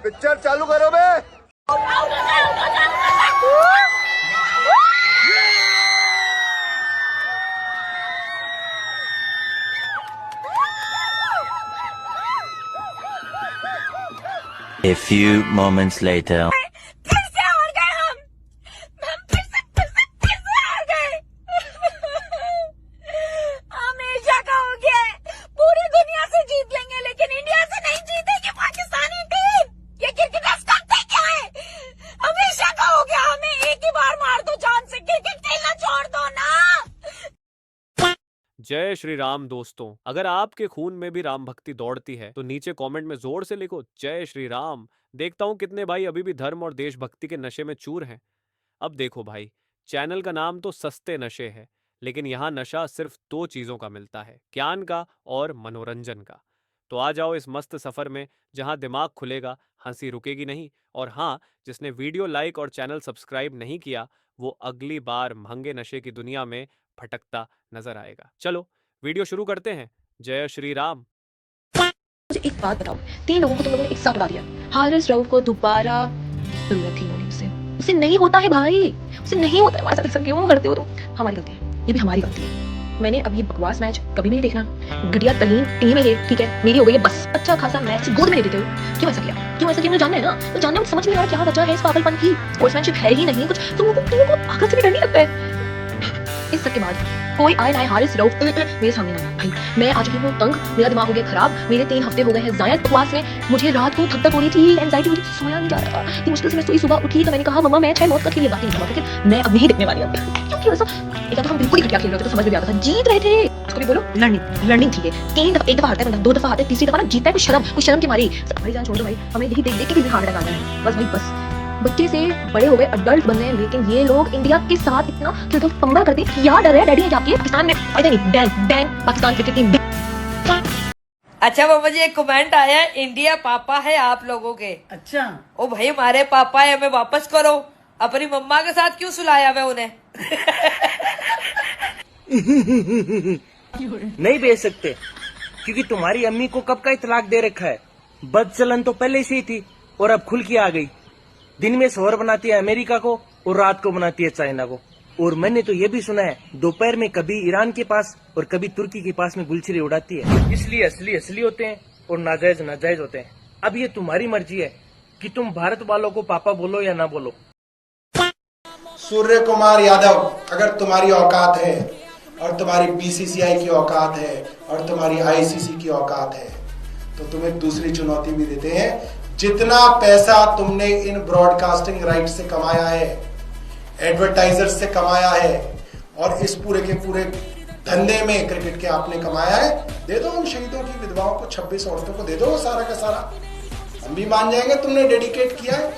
Picture चालू करो बे। A few moments later. फिर से हार गए हम फिर से हार गए। हमेशा का हो गया है, पूरी दुनिया से जीत लेंगे लेकिन इंडिया से नहीं जीतेगी पाकिस्तानी टीम। ये क्रिकेटर्स करते क्या है? हमेशा का हो गया, हमें एक ही बार मार दो जान से, क्रिकेट खेलना छोड़ दो ना। जय श्री राम दोस्तों, अगर आपके खून में भी राम भक्ति दौड़ती है तो नीचे कमेंट में जोर से लिखो जय श्री राम। देखता हूं कितने भाई अभी भी धर्म और देशभक्ति के नशे में चूर हैं। अब देखो भाई, चैनल का नाम तो सस्ते नशे है, लेकिन यहाँ नशा सिर्फ दो चीजों का मिलता है, ज्ञान का और मनोरंजन का। तो आ जाओ इस मस्त सफर में जहां दिमाग खुलेगा, हंसी रुकेगी नहीं। और हाँ, जिसने वीडियो लाइक और चैनल सब्सक्राइब नहीं किया वो अगली बार महंगे नशे की दुनिया में भटकता नजर आएगा। चलो वीडियो शुरू करते हैं। जय श्री राम। मुझे एक बात बताओ, 3 लोगों को तुम लोगों ने एक साथ उड़ा दिया, हारिस रऊफ को दोबारा जरूरत थी होनी उसे नहीं होता है भाई, उसे नहीं होता है। हमारे साथ ऐसा क्यों करते हो तुम? हमारी गलती है, ये भी हमारी गलती है। मैंने अभी बकवास मैच कभी भी नहीं देखना, घटिया तरीन टीम है ये, ठीक है मेरी हो गई है बस। अच्छा खासा मैच गोद में ले देते हो, क्यों ऐसा किया? मुझे जानना है ना, तो जानने में समझ नहीं आ रहा क्या वजह है इस पागलपन की। स्पोर्ट्समैनशिप है ही नहीं कुछ, तुम लोगों को आखिर से भी डर नहीं लगता है? इस सब के बाद कोई आए ना हारिस रऊफ मेरे सामने ना भाई। मैं आ चुकी हूँ तंग, मेरा दिमाग हो गया खराब, मेरे 3 हफ्ते हो गए हैं जायद बकवास में। मुझे रात को थक हो रही थी, एंजाइटी हो रही थी, सोया नहीं जा रहा था। इतनी मुश्किल से मैं सोई, सुबह उठी तो मैंने कहा मम्मा मैच है मौत का खेल, बाकी नहीं क्रिकेट मैं अब नहीं देखने वाली हूँ। क्योंकि वैसा एक तो हम बिल्कुल ही घटिया खेल रहे थे तो समझ में आता था, जीत रहे थे उसको भी बोलो लर्निंग थी। 3 दफा, एक दफा हारता है, 2 दफा हारता है, तीसरी दफा ना जीतता है। कुछ शर्म की मारी। हमारी जान छोड़ दो भाई, हमें यही देख के भी हार्ट अटैक आ रहा है बस भाई बस। बच्चे से बड़े हो गए, अडल्ट बन गए, लेकिन ये लोग इंडिया के साथ इतना क्यों पंगा करते हैं? क्या डर है डैडी जाके पाकिस्तान में? फायदा नहीं, बैन पाकिस्तान क्रिकेट टीम। अच्छा बाबा जी, एक कमेंट आया है, इंडिया पापा है आप लोगों के। अच्छा, ओ भाई हमारे पापा है, हमें वापस करो। अपनी मम्मा के साथ क्यों सुलाया हुआ उन्हें? नहीं भेज सकते क्योंकि तुम्हारी अम्मी को कब का इतलाक दे रखा है। बदचलन तो पहले से ही थी और अब खुल के आ गई। दिन में शोहर बनाती है अमेरिका को और रात को बनाती है चाइना को। और मैंने तो ये भी सुना है दोपहर में कभी ईरान के पास और कभी तुर्की के पास में गुलछरी उड़ाती है। इसलिए असली होते हैं और नाजायज होते हैं। अब ये तुम्हारी मर्जी है कि तुम भारत वालों को पापा बोलो या ना बोलो। सूर्य कुमार यादव, अगर तुम्हारी औकात है और तुम्हारी बीसीसीआई की औकात है और तुम्हारी आईसीसी की औकात है तो तुम्हें दूसरी चुनौती भी देते हैं। जितना पैसा तुमने इन ब्रॉडकास्टिंग राइट से कमाया है, एडवर्टाइजर्स से कमाया है और इस पूरे के पूरे धंधे में क्रिकेट के आपने कमाया है, दे दो उन शहीदों की विधवाओं को, 26 औरतों को दे दो सारा का सारा। हम भी मान जाएंगे तुमने डेडिकेट किया है।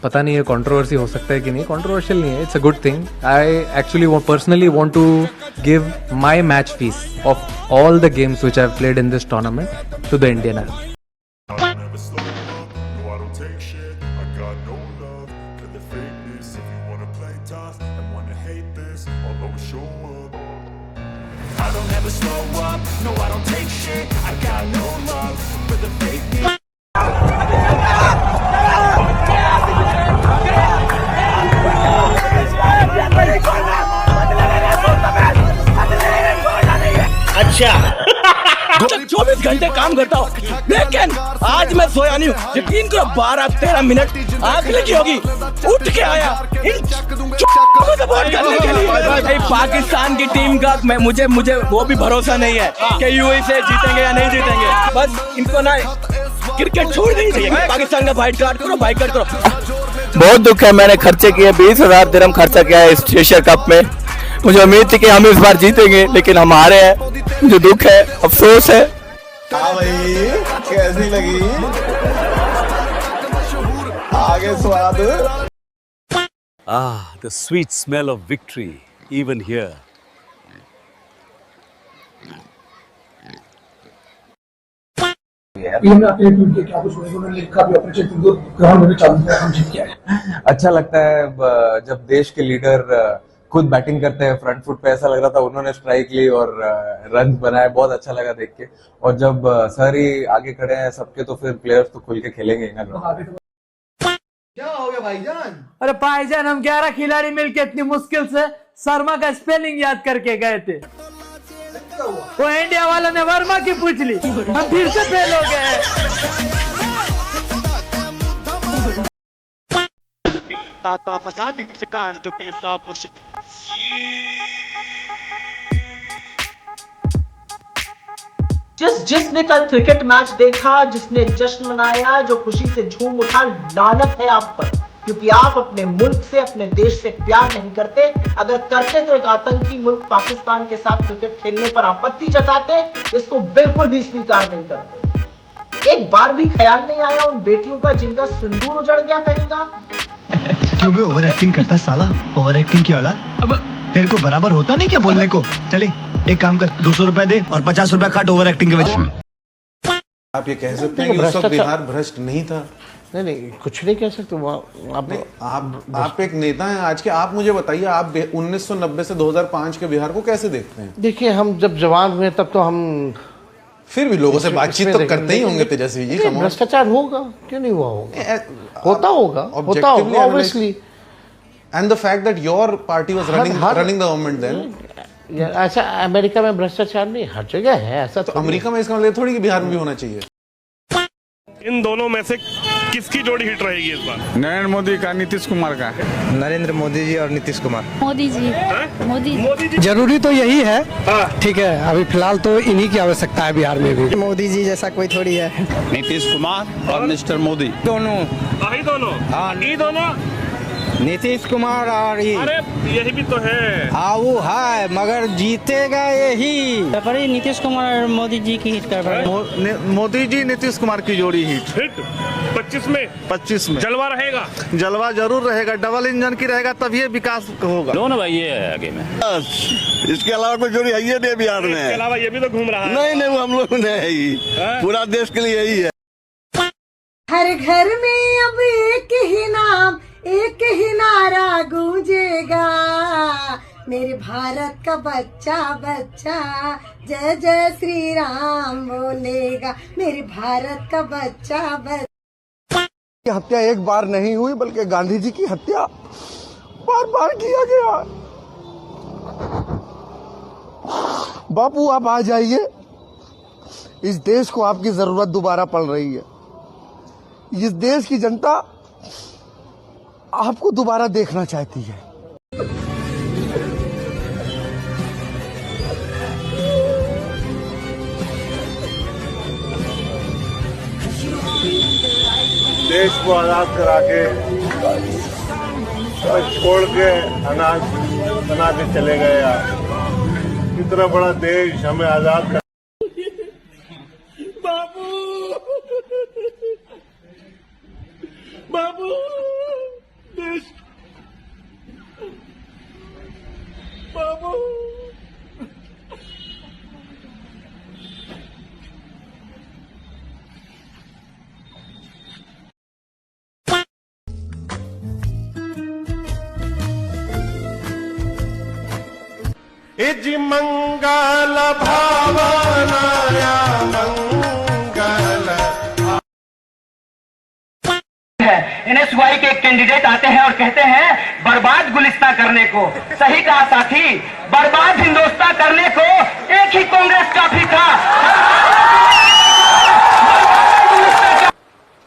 पता नहीं ये कंट्रोवर्सी हो सकता है कि नहीं, कंट्रोवर्शियल नहीं है, it's a good thing. I actually personally want to give my match fees of all the games which I have played in this tournament to the Indian army. I don't ever slow up, no I don't take shit, I got no love for the fakeness. अच्छा 24 घंटे काम करता हूँ लेकिन आज मैं सोया नहीं हूँ। यकीन करो 12-13 मिनट आंख लगी होगी, उठ के आया इन को सपोर्ट करने के लिए। भाई पाकिस्तान की टीम का मुझे वो भी भरोसा नहीं है कि यूएई से जीतेंगे या नहीं जीतेंगे। बस इनको ना क्रिकेट छोड़ देनी चाहिए। पाकिस्तान का बाइकाट करो। बहुत दुख है, मैंने खर्चे किए 20,000 दिरहम खर्चा किया है इस एशिया कप में। मुझे उम्मीद थी कि हम इस बार जीतेंगे लेकिन हम हारे हैं। मुझे दुख है, अफसोस है। हाँ भाई, कैसी लगी? आगे स्वाद। The sweet smell of victory, even here. अच्छा लगता है जब देश के लीडर खुद बैटिंग करते हैं फ्रंट फुट पे। ऐसा लग रहा था उन्होंने स्ट्राइक ली और रन बनाए, बहुत अच्छा लगा देख के। और जब सर ही आगे खड़े हैं सबके तो फिर प्लेयर्स तो खुल के खेलेंगे ही ना। भाईजान? अरे भाईजान, हम 11 खिलाड़ी मिलके इतनी मुश्किल से शर्मा का स्पेलिंग याद करके गए थे। वो इंडिया वालों ने वर्मा की पूछ ली, हम फिर से फेल हो गए। जिसने कल क्रिकेट मैच देखा, जिसने जश्न मनाया, जो खुशी से झूम उठा, लानत है आप पर, क्योंकि आप अपने मुल्क से, अपने देश से प्यार नहीं करते। अगर करते तो एक आतंकी मुल्क पाकिस्तान के साथ क्रिकेट खेलने पर आपत्ति जताते, इसको बिल्कुल भी स्वीकार नहीं करते। एक बार भी ख्याल नहीं आया उन बेटियों का जिनका सिंदूर उजड़ गया कहेगा। क्यों बे ओवर एक्टिंग करता साला? ओवर एक्टिंग की औलाद। अब तेरे को बराबर होता नहीं क्या बोलने को? चले एक काम कर, 200 रुपए दे और 50 रुपए काट ओवर एक्टिंग के वजह से। आप ये कह सकते हैं कि उस वक्त बिहार भ्रष्ट नहीं था? नहीं, कुछ नहीं कह सकते। आप एक नेता हैं आज के, आप मुझे बताइए, आप 1990 से 2005 के बिहार को कैसे देखते हैं? देखिए, हम जब जवान हुए तब तो हम फिर भी लोगों से बातचीत तो करते ही होंगे तेजस्वी जी। भ्रष्टाचार होगा, क्यों नहीं हुआ होगा? होता होगा obviously. And the fact that your party was running the government then. ऐसा अमेरिका में भ्रष्टाचार नहीं, हर जगह है ऐसा। तो अमेरिका में इसका मतलब थोड़ी कि बिहार में भी होना चाहिए। इन दोनों में से किसकी जोड़ी हिट रहेगी इस बार? नरेंद्र मोदी का, नीतीश कुमार का। नरेंद्र मोदी जी और नीतीश कुमार। मोदी जी। जरूरी तो यही है, ठीक है। अभी फिलहाल तो इन्हीं की आवश्यकता है बिहार में भी। मोदी जी जैसा कोई थोड़ी है। नीतीश कुमार और मिस्टर मोदी दोनों। दोनों नीतीश कुमार और अरे यही भी तो है। वो है, मगर जीतेगा यही। नीतीश कुमार और मोदी जी की हिट कर रहे हैं। मोदी जी नीतीश कुमार की जोड़ी हिट 25 में जलवा रहेगा। जलवा जरूर रहेगा, डबल इंजन की रहेगा, तभी विकास होगा। दोनों भाई ये है आगे में। इसके अलावा कोई जोड़ी है ही नहीं बिहार में। इसके अलावा ये भी तो घूम रहा है। नहीं, वो हम लोग नहीं, पूरा देश के लिए यही है। हर घर में अब एक ही नाम, एक ही नारा गूंजेगा, मेरे भारत का बच्चा बच्चा जय जय श्री राम बोलेगा, मेरे भारत का बच्चा बच्चा। हत्या एक बार नहीं हुई, बल्कि गांधी जी की हत्या बार बार किया गया। बापू आप आ जाइए, इस देश को आपकी जरूरत दोबारा पड़ रही है। इस देश की जनता आपको दोबारा देखना चाहती है। देश को आजाद करा के छोड़ के अनाज बना के चले गए। इतना बड़ा देश हमें आजाद कर। बाबू देश बाबू इज मंगल भावनाया मंगल। NSY के एक कैंडिडेट आते हैं और कहते हैं बर्बाद गुलिस्तां करने को। सही कहा साथी, बर्बाद हिंदुस्तां करने को एक ही कांग्रेस काफी था।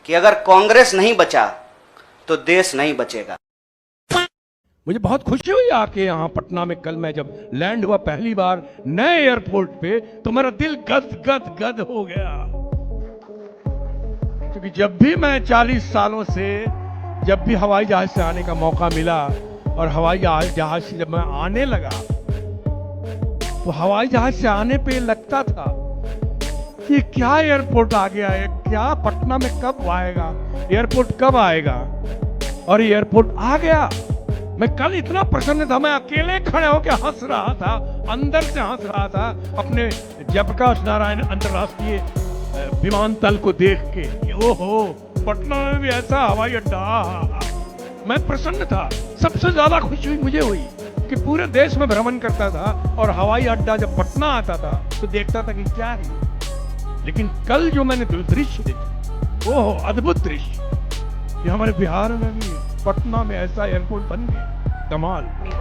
कि अगर कांग्रेस नहीं बचा तो देश नहीं बचेगा। मुझे बहुत खुशी हुई आके यहाँ पटना में। कल मैं जब लैंड हुआ पहली बार नए एयरपोर्ट पे, तो मेरा दिल गद गद गद हो गया, क्योंकि जब भी मैं 40 सालों से जब भी हवाई जहाज से आने का मौका मिला और हवाई जहाज से जब मैं आने लगा, तो हवाई जहाज से आने पे लगता था कि क्या एयरपोर्ट आ गया है, क्या पटना में कब आएगा, एयरपोर्ट कब आएगा। और एयरपोर्ट आ गया। मैं कल इतना प्रसन्न था, मैं अकेले खड़े होकर हंस रहा था, अंदर से हंस रहा था अपने जयप्रकाश नारायण अंतर्राष्ट्रीय विमानतल को देख के। ओहो, पटना में भी ऐसा हवाई अड्डा। मैं प्रसन्न था। सबसे ज्यादा खुशी मुझे हुई कि पूरे देश में भ्रमण करता था और हवाई अड्डा जब पटना आता था तो देखता था कि क्या है। लेकिन कल जो मैंने दृश्य देखा, ओह अद्भुत दृश्य, ये हमारे बिहार में भी पटना में ऐसा एयरपोर्ट बन गया, कमाल।